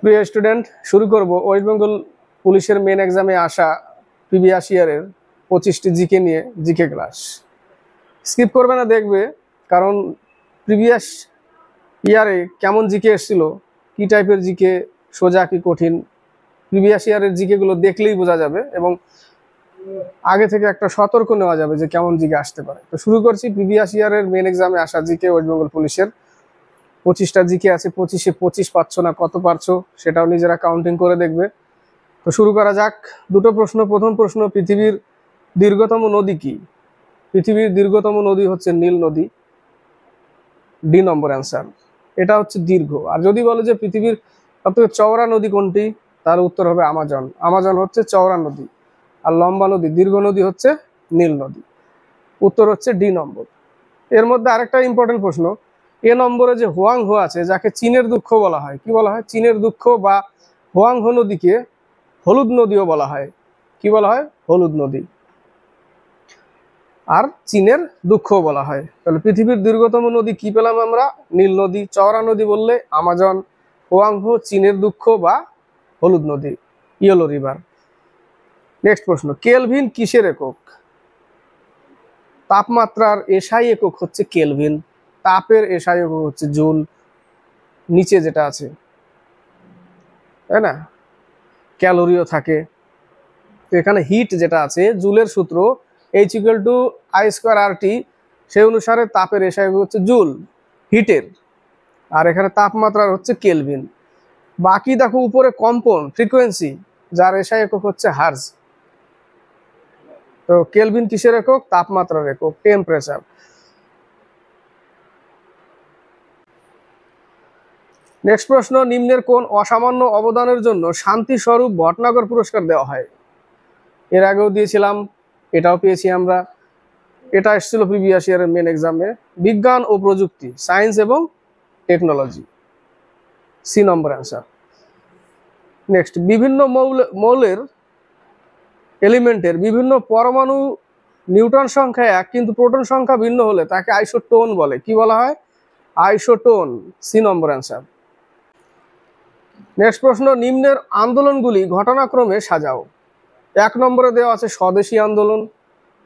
প্রিয় স্টুডেন্ট, শুরু করব ওয়েস্ট বেঙ্গল পুলিশের মেন এক্সামে আসা প্রিভিয়াস ইয়ারের 25টি জিকে নিয়ে জিকে ক্লাস। স্কিপ করবে না, দেখবে, কারণ প্রিভিয়াস ইয়ারে কেমন জিকে এসেছিল, কি টাইপের জিকে, সোজা কি কঠিন, প্রিভিয়াস ইয়ারের জিকেগুলো দেখলেই বোঝা যাবে এবং আগে থেকে একটা সতর্ক নেওয়া যাবে যে কেমন জিকে আসতে পারে। তো শুরু করছি প্রিভিয়াস ইয়ারের মেন এক্সামে আসা জিকে। ওয়েস্ট বেঙ্গল পুলিশের 25টা জিকে আছে, 25-এ 25 পাচ্ছ না, কত পারছো সেটাও নিজেরা কাউন্টিং করে দেখবে। তো শুরু করা যাক। দুটো প্রশ্ন। প্রথম প্রশ্ন, পৃথিবীর দীর্ঘতম নদী কি? পৃথিবীর দীর্ঘতম নদী হচ্ছে নীল নদী, ডি নম্বর অ্যান্সার। এটা হচ্ছে দীর্ঘ। আর যদি বলে যে পৃথিবীর সবথেকে চওড়া নদী কোনটি, তার উত্তর হবে আমাজন। আমাজন হচ্ছে চওড়া নদী, আর লম্বা নদী, দীর্ঘ নদী হচ্ছে নীল নদী। উত্তর হচ্ছে ডি নম্বর। এর মধ্যে আরেকটা ইম্পর্টেন্ট প্রশ্ন, এ নম্বরে যে হোয়াংহো আছে, যাকে চীনের দুঃখ বলা হয়, কি বলা হয়? চীনের দুঃখ বা হোয়াংহো নদীকে হলুদ নদীও বলা হয়। কি বলা হয়? হলুদ নদী। আর চীনের দুঃখও বলা হয়। তাহলে পৃথিবীর দীর্ঘতম নদী কি পেলাম আমরা? নীল নদী। চওড়া নদী বললে আমাজন, হোয়াংহো চীনের দুঃখ বা হলুদ নদী, ইয়েলো রিভার। নেক্সট প্রশ্ন, কেলভিন কিসের একক? তাপমাত্রার এসআই একক হচ্ছে কেলভিন, তাপের এসআই একক হচ্ছে জুল, নিচে যেটা আছে, তাই না? ক্যালোরিও থাকে। তো এখানে হিট যেটা আছে, জুলের সূত্র H=I²RT, সেই অনুসারে তাপের এসআই একক হচ্ছে জুল, হিটের। আর এখানে তাপমাত্রার হচ্ছে কেলভিন। বাকি দেখো উপরে কম্পন ফ্রিকোয়েন্সি, যার এসআই একক হচ্ছে হার্জ। তো কেলভিন কিসের একক? তাপমাত্রার একক, টেম্পারেচার। নেক্সট প্রশ্ন, নিম্নের কোন অসামান্য অবদানের জন্য শান্তি স্বরূপ ভটনাগর পুরস্কার দেওয়া হয়? এর আগেও দিয়েছিলাম, এটাও পেয়েছি আমরা। এটা এসেছিল প্রিভিয়াস ইয়ারের মেন এক্সামে। বিজ্ঞান ও প্রযুক্তি, সায়েন্স এবং technology, C number answer. Next, বিভিন্ন মৌলের এলিমেন্টের বিভিন্ন পরমাণু নিউট্রন সংখ্যা এক কিন্তু প্রোটন সংখ্যা ভিন্ন হলে তাকে আইসোটোন বলে। কি বলা হয়? Isotone, C number answer. Next প্রশ্ন, নিম্নের আন্দোলনগুলি ঘটনাক্রমে সাজাও। 1 নম্বরে দেওয়া আছে স্বদেশী আন্দোলন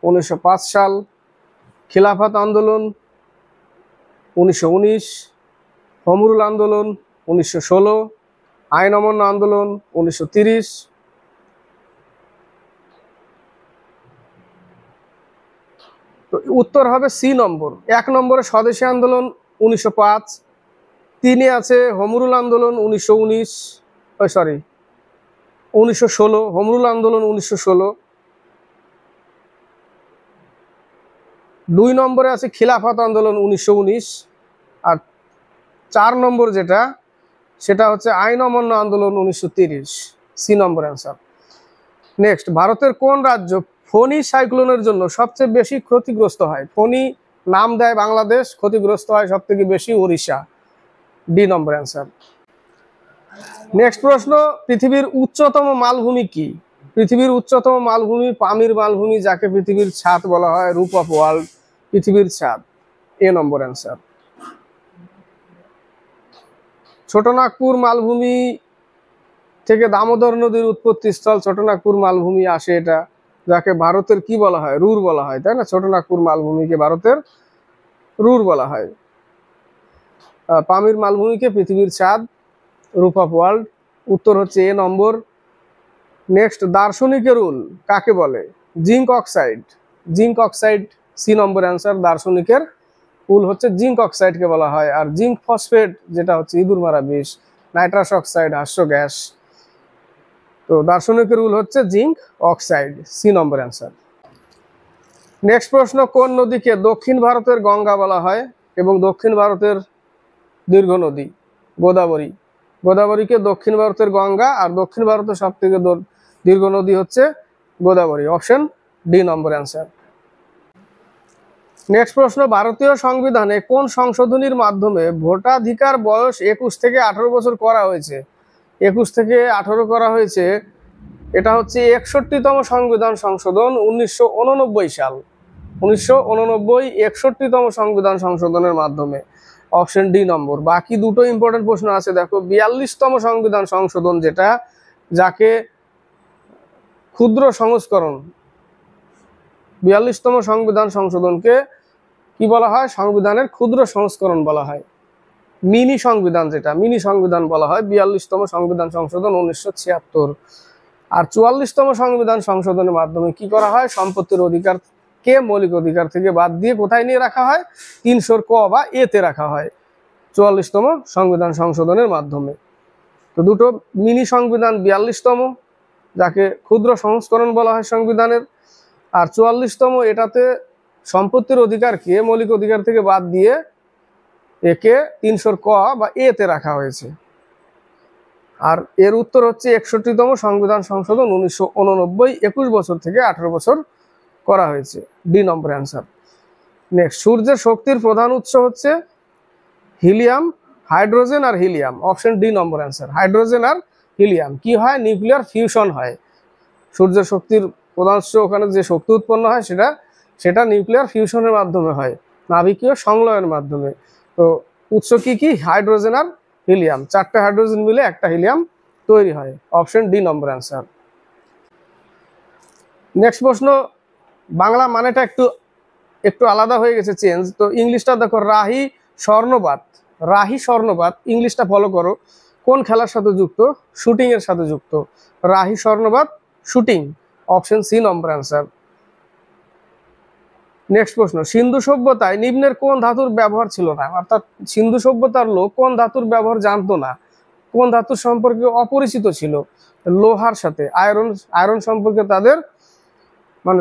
1905 সাল, খিলাফত আন্দোলন 1919, হমরুল আন্দোলন 1916, আইন অমান্য আন্দোলন 1930। তো উত্তর হবে সি নম্বর। 1 নম্বরে স্বদেশী আন্দোলন 1905, 3-এ আছে হমরুল আন্দোলন 1916, হমরুল আন্দোলন 1916। 2 নম্বরে আছে খিলাফত আন্দোলন 1919। আর 4 নম্বর যেটা, সেটা হচ্ছে আইন অমান্য আন্দোলন 1930, সি নম্বর অ্যান্সার। নেক্সট, ভারতের কোন রাজ্য ফণী সাইক্লোনের জন্য সবচেয়ে বেশি ক্ষতিগ্রস্ত হয়? ফণী নাম দেয় বাংলাদেশ, ক্ষতিগ্রস্ত হয় সব থেকে বেশি Orissa, D number answer. Next প্রশ্ন, পৃথিবীর উচ্চতম মালভূমি কি? পৃথিবীর উচ্চতম মালভূমি পামির মালভূমি, যাকে পৃথিবীর ছাদ বলা হয়, রূপ অফ ওয়ার্ল্ড, পৃথিবীর ছাদ, এ নম্বর অ্যান্সার। ছোটনাগপুর মালভূমি থেকে দামোদর নদীর উৎপত্তি স্থল, ছোটনাগপুর মালভূমি আসে এটা, যাকে ভারতের কি বলা হয়? রুর বলা হয়, তাই না? ছোটনাগপুর মালভূমিকে ভারতের রুর বলা হয়। পামির মালভূমিকে পৃথিবীর ছাদ, রূপ অফ ওয়ার্ল্ড, উত্তর হচ্ছে এ নম্বর। নেক্সট, দার্শনিকের উল কাকে বলে? Zinc oxide, zinc oxide, C number answer. দার্শনিকের উল হচ্ছে জিঙ্ক অক্সাইডকে বলা হয়। আর জিঙ্ক ফসফেট যেটা হচ্ছে ইঁদুর মারা বিষ, নাইট্রাস অক্সাইড হাস্য গ্যাস। তো দার্শনিকের উল হচ্ছে zinc oxide, C number answer. Next প্রশ্ন, কোন নদীকে দক্ষিণ ভারতের গঙ্গা বলা হয় এবং দক্ষিণ ভারতের দীর্ঘ নদী? গোদাবরী। গোদাবরীকে দক্ষিণ ভারতের গঙ্গা, আর দক্ষিণ ভারতের সব থেকে দীর্ঘ নদী হচ্ছে Godavari, option D number answer. Next প্রশ্ন, ভারতীয় সংবিধানে কোন সংশোধনীর মাধ্যমে ভোটাধিকার বয়স 21 থেকে 18 বছর করা হয়েছে? 21 থেকে 18 করা হয়েছে। এটা হচ্ছে 61তম সংবিধান সংশোধন, 1989 সাল, 1989 61তম সংবিধান সংশোধনের মাধ্যমে অপশন ডি নম্বর। বাকি দুটো ইম্পর্টেন্ট প্রশ্ন আছে দেখো, 42তম সংবিধান সংশোধন যেটা, যাকে ক্ষুদ্র সংস্করণ, 42তম সংবিধান সংশোধনকে কি বলা হয়? সংবিধানের ক্ষুদ্র সংস্করণ বলা হয়, মিনি সংবিধান, যেটা মিনি সংবিধান বলা হয় 42তম সংবিধান সংশোধন 1976। আর 44তম সংবিধান সংশোধনের মাধ্যমে কি করা হয়? সম্পত্তির অধিকারকে মৌলিক অধিকার থেকে বাদ দিয়ে কোথায় নিয়ে রাখা হয়? 300 ক বা এতে রাখা হয় 44তম সংবিধান সংশোধনের মাধ্যমে। তো দুটো মিনি সংবিধান, 42তম যাকে ক্ষুদ্র সংস্করণ বলা হয় সংবিধানের, আর 44তম এটাতে সম্পত্তির অধিকারকে মৌলিক অধিকার থেকে বাদ দিয়ে একে 300 ক বা এতে রাখা হয়েছে। আর এর উত্তর হচ্ছে 61তম সংবিধান সংশোধন 1989, 21 বছর থেকে 18 বছর করা হয়েছে, ডি নম্বর অ্যান্সার। নেক্সট, সূর্যের শক্তির প্রধান উৎস হচ্ছে হিলিয়াম, হাইড্রোজেন আর helium, option D number answer. Hydrogen আর হিলিয়াম কি হয়? নিউক্লিয়ার ফিউশন হয়। সূর্যের শক্তির প্রধান উৎস, ওখানে যে শক্তি উৎপন্ন হয় সেটা নিউক্লিয়ার ফিউশনের মাধ্যমে হয়, নাভিকীয় সংলয়ের মাধ্যমে। তো উৎস কি কি? হাইড্রোজেন আর হিলিয়াম, 4টে হাইড্রোজেন মিলে একটা হিলিয়াম তৈরি হয়, option D number answer. Next প্রশ্ন, বাংলা মানেটা একটু আলাদা হয়ে গেছে, চেঞ্জ। তো ইংলিশটা দেখো, রাহি স্বর্ণপাত। রাহি স্বর্ণপাত ইংলিশটা ফলো করো, কোন খেলার সাথে যুক্ত? শুটিং এর সাথে যুক্ত। Rahi স্বর্ণপাত shooting, option C number answer. Next প্রশ্ন, সিন্ধু সভ্যতায় নিম্নের কোন ধাতুর ব্যবহার ছিল না? অর্থাৎ সিন্ধু সভ্যতার লোক কোন ধাতুর ব্যবহার জানতো না, কোন ধাতুর সম্পর্কে অপরিচিত ছিল? লোহার সাথে, আয়রন সম্পর্কে তাদের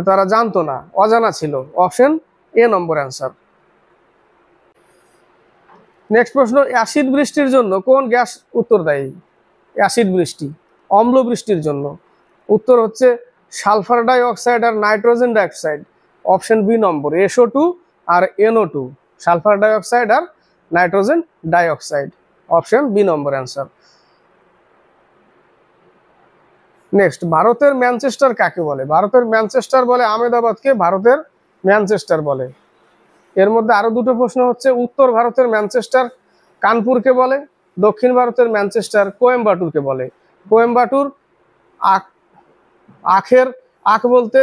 তারা জানতো না, অজানা ছিল, option A number answer. Next প্রশ্ন, অ্যাসিড বৃষ্টির জন্য কোন গ্যাস উত্তরদায়ী? অ্যাসিড বৃষ্টি, অম্ল বৃষ্টির জন্য উত্তর হচ্ছে সালফার ডাই অক্সাইড আর নাইট্রোজেন ডাইঅক্সাইড, অপশন বি নম্বর, SO2 আর NO2, সালফার ডাই অক্সাইড আর nitrogen dioxide, option B number answer. Next, ভারতের ম্যানচেস্টার কাকে বলে? ভারতের ম্যানচেস্টার বলে আহমেদাবাদকে ভারতের ম্যানচেস্টার বলে। এর মধ্যে আরো দুটো প্রশ্ন হচ্ছে, উত্তর ভারতের ম্যানচেস্টার কানপুরকে বলে, দক্ষিণ ভারতের ম্যানচেস্টার কোয়েম্বাটুরকে বলে। কোয়েম্বাটুর আখ বলতে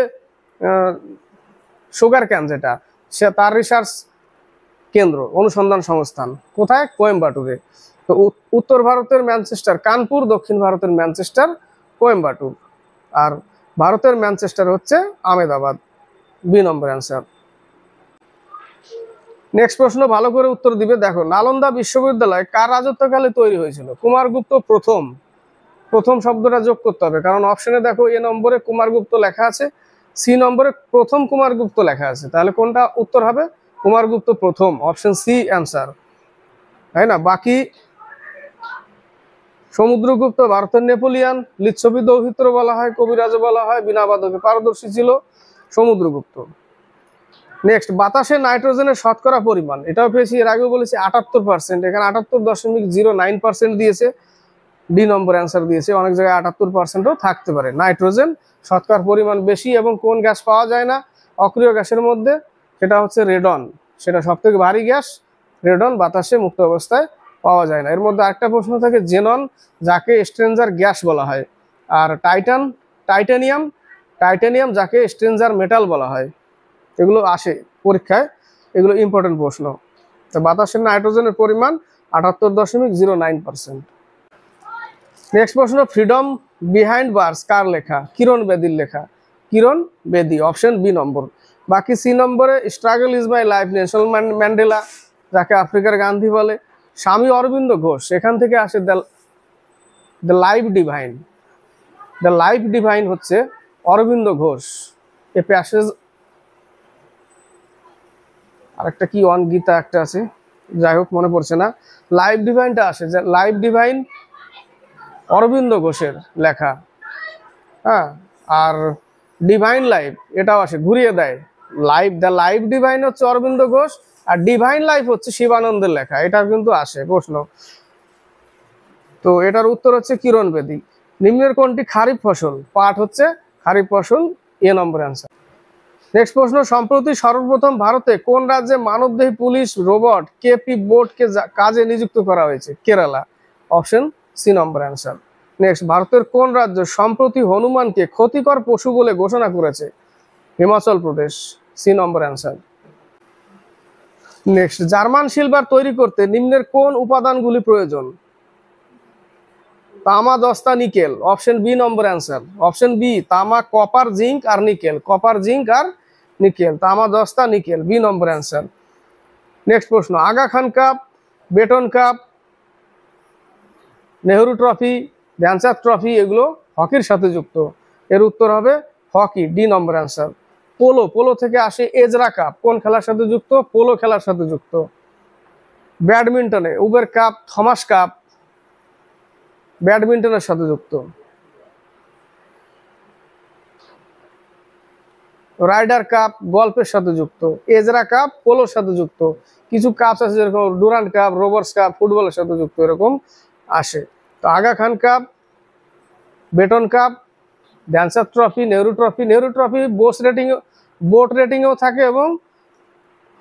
সুগার ক্যান, যেটা তার রিসার্চ কেন্দ্র, অনুসন্ধান সংস্থান কোথায়? কোয়েম্বাটুরে। তো উত্তর ভারতের ম্যানচেস্টার কানপুর, দক্ষিণ ভারতের ম্যানচেস্টার কোয়েম্বাটুর, আর ভারতের ম্যানচেস্টার হচ্ছে Ahmedabad, B number answer. Next প্রশ্ন ভালো করে উত্তর দিবে, দেখো, নালন্দা বিশ্ববিদ্যালয় কার রাজত্বকালে তৈরি হয়েছিল? কুমারগুপ্ত প্রথম শব্দটা যোগ করতে হবে, কারণ অপশনে দেখো এ নম্বরে কুমারগুপ্ত লেখা আছে, সি নম্বরে প্রথম কুমারগুপ্ত লেখা আছে, তাহলে কোনটা উত্তর হবে? কুমারগুপ্ত প্রথম, অপশন সি অ্যান্সার, তাই না? বাকি সমুদ্রগুপ্ত ভারতের নেপোলিয়ান, লিচ্ছবি দৌহিত্র বলা হয়, কবিরাজও বলা হয়, বিনা বাদকে পারদর্শী ছিল সমুদ্রগুপ্ত। নেক্সট, বাতাসে নাইট্রোজেনের শতকরা পরিমাণ, এটাও পেয়েছি, এর আগেও বলেছি 78%, এখানে 78.09% দিয়েছে, ডি নম্বর অ্যান্সার দিয়েছে। অনেক জায়গায় 78%ও থাকতে পারে। নাইট্রোজেন শতকরার পরিমাণ বেশি, এবং কোন গ্যাস পাওয়া যায় না অক্রিয় গ্যাসের মধ্যে? সেটা হচ্ছে রেডন, সেটা সব থেকে ভারী গ্যাস। রেডন বাতাসে মুক্ত অবস্থায় পাওয়া যায় না। এর মধ্যে আরেকটা প্রশ্ন থাকে, জেনন যাকে স্ট্রেঞ্জার গ্যাস বলা হয়, আর টাইটানিয়াম যাকে স্ট্রেঞ্জার মেটাল বলা হয়। এগুলো আসে পরীক্ষায়, এগুলো ইম্পর্টেন্ট প্রশ্ন। তো বাতাসের নাইট্রোজেনের পরিমাণ 78.09%। নেক্সট প্রশ্ন, ফ্রিডম বিহাইন্ড বার্স কার লেখা? কিরণ বেদীর লেখা, কিরণ বেদী, অপশন বি নম্বর। বাকি সি নম্বরে, struggle is my life Nelson Mandela, যাকে আফ্রিকার গান্ধী বলে। স্বামী অরবিন্দ ঘোষ, এখান থেকে আসে the life divine. The life divine হচ্ছে অরবিন্দ ঘোষ। এ প্যাসেজ আরেকটা কি অন গীতা একটা আছে, যাই হোক মনে পড়ছে না। লাইফ ডিভাইনটা আসে, লাইফ ডিভাইন অরবিন্দ ঘোষের লেখা, হ্যাঁ। আর ডিভাইন লাইফ এটাও আসে, ঘুরিয়ে দেয়। দ্য লাইফ ডিভাইন হচ্ছে অরবিন্দ ঘোষ, আর ডিভাইন লাইফ হচ্ছে শিবানন্দের লেখা, এটা কিন্তু আসে প্রশ্ন। তো এটার উত্তর হচ্ছে কিরণ বেদী। নিম্নের কোনটি খারিফ ফসল? পাট হচ্ছে খারিফ ফসল, এ নম্বর অ্যান্সার। নেক্সট প্রশ্ন, সম্প্রতি সর্বপ্রথম ভারতে কোন রাজ্যে মানবদেহী পুলিশ রোবট কেপি বোর্ডকে কাজে নিযুক্ত করা হয়েছে? Kerala. Option C number answer. Next, ভারতের কোন রাজ্য সম্প্রতি হনুমানকে ক্ষতিকর পশু বলে ঘোষণা করেছে? Himachal Pradesh. C number answer. Next, German silver তৈরি করতে নিম্নের কোন উপাদানগুলি প্রয়োজন? তামা, দস্তা, nickel. Option B number answer. Option B, তামা, কপার, জিঙ্ক আর নিকেল। কপার, জিঙ্ক আর নিকেল। তামা, দস্তা, nickel. B number answer. Next প্রশ্ন, Aga Khan cup, Beighton cup, Nehru trophy, Dhyan Chand trophy এগুলো হকির সাথে যুক্ত। এর উত্তর হবে hockey. D number answer. Polo, polo থেকে আসে এজরা কাপ, কোন খেলার সাথে যুক্ত? পোলো খেলার সাথে যুক্ত। ব্যাডমিন্টনে উবের কাপ, থমাস কাপ ব্যাডমিন্টনের সাথে যুক্ত। রাইডার কাপ গল্ফের সাথে যুক্ত। এজরা কাপ পোলোর সাথে যুক্ত। কিছু কাপ আছে যেরকম ডুরান্ড কাপ, রোবার্স কাপ ফুটবলের সাথে যুক্ত, এরকম আসে। তো Aga Khan cup, Beighton cup, Dhyan Chand trophy, Nehru trophy. Nehru trophy boat রেটিংয়েও থাকে এবং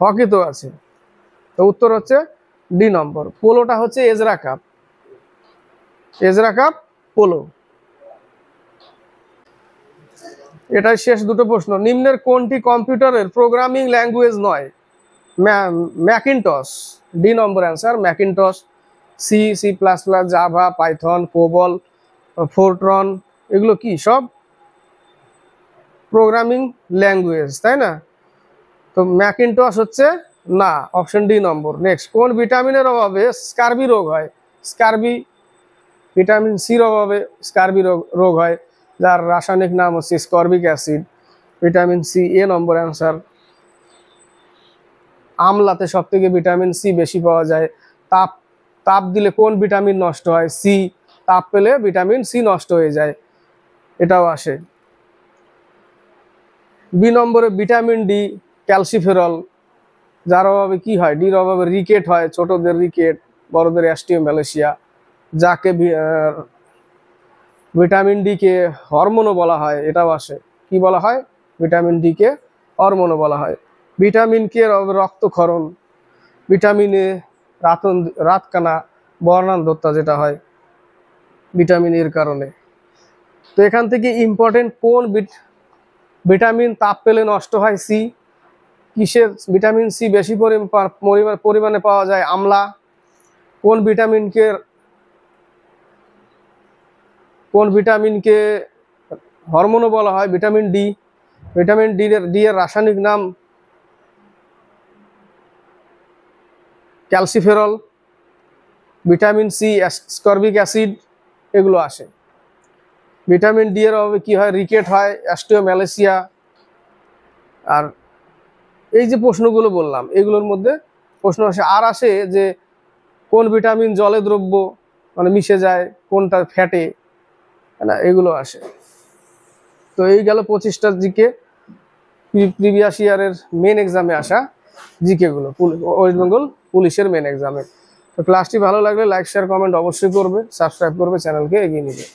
হকিতেও আছে। তো উত্তর হচ্ছে ডি নম্বর। পোলোটা হচ্ছে Ezra cup. Ezra cup, polo. এটাই শেষ দুটো প্রশ্ন। নিম্নের কোনটি কম্পিউটারের প্রোগ্রামিং ল্যাঙ্গুয়েজ নয়? Macintosh. D number answer, Macintosh. C, C plus plus, Java, Python, COBOL, Fortran এগুলো কি সব প্রোগ্রামিং ল্যাঙ্গুয়েজ, তাই না? তো ম্যাকিনটস হচ্ছে না, অপশন ডি নম্বর। নেক্সট, কোন ভিটামিনের অভাবে স্কারবি রোগ হয়? স্কারবি, ভিটামিন সির অভাবে স্কারবি রোগ হয়, যার রাসায়নিক নাম হচ্ছে ascorbic acid. Vitamin C. A number answer. আমলাতে সব থেকে ভিটামিন সি বেশি পাওয়া যায়। তাপ তাপ দিলে কোন ভিটামিন নষ্ট হয়? সি। তাপ পেলে ভিটামিন সি নষ্ট হয়ে যায়, এটাও আসে। বি নম্বরে ভিটামিন ডি, ক্যালসিফেরল, যার অভাবে কি হয়? ডির অভাবে রিকেট হয়, ছোটদের রিকেট, বড়দের অ্যাস্টিওম্যালেশিয়া। যাকে ভিটামিন ডি কে হরমোনও বলা হয়, এটাও আসে। কি বলা হয়? ভিটামিন ডি কে হরমোনও বলা হয়। ভিটামিন কে রক্তক্ষরণ, ভিটামিন এ রাতকানা, বর্ণান্ধতা যেটা হয় ভিটামিন এর কারণে। তো এখান থেকে ইম্পর্টেন্ট কোন ভিটামিন তাপ পেলে নষ্ট হয়? সি। কিসের ভিটামিন সি বেশি পরিমাণে পাওয়া যায়? আমলা। কোন ভিটামিনকে হরমোনও বলা হয়? Vitamin D. ভিটামিন ডি এর রাসায়নিক নাম ক্যালসিফেরল। ভিটামিন সি, স্করবিক অ্যাসিড এগুলো আসে। ভিটামিন ডি এর অভাবে কি হয়? রিকেট হয়, অ্যাস্টিওম্যালেশিয়া। আর এই যে প্রশ্নগুলো বললাম এগুলোর মধ্যে প্রশ্ন আসে। আর আসে যে কোন ভিটামিন জলে দ্রব্য মানে মিশে যায়, কোনটা ফ্যাটে, না, এগুলো আসে। তো এই গেল 25টা জিকে, প্রিভিয়াস ইয়ারের মেন এক্সামে আসা জিকে গুলো, ওয়েস্ট বেঙ্গল পুলিশের মেন এক্সামে। তো ক্লাসটি ভালো লাগলে লাইক শেয়ার কমেন্ট অবশ্যই করবে, সাবস্ক্রাইব করবে, চ্যানেলকে এগিয়ে নিবে।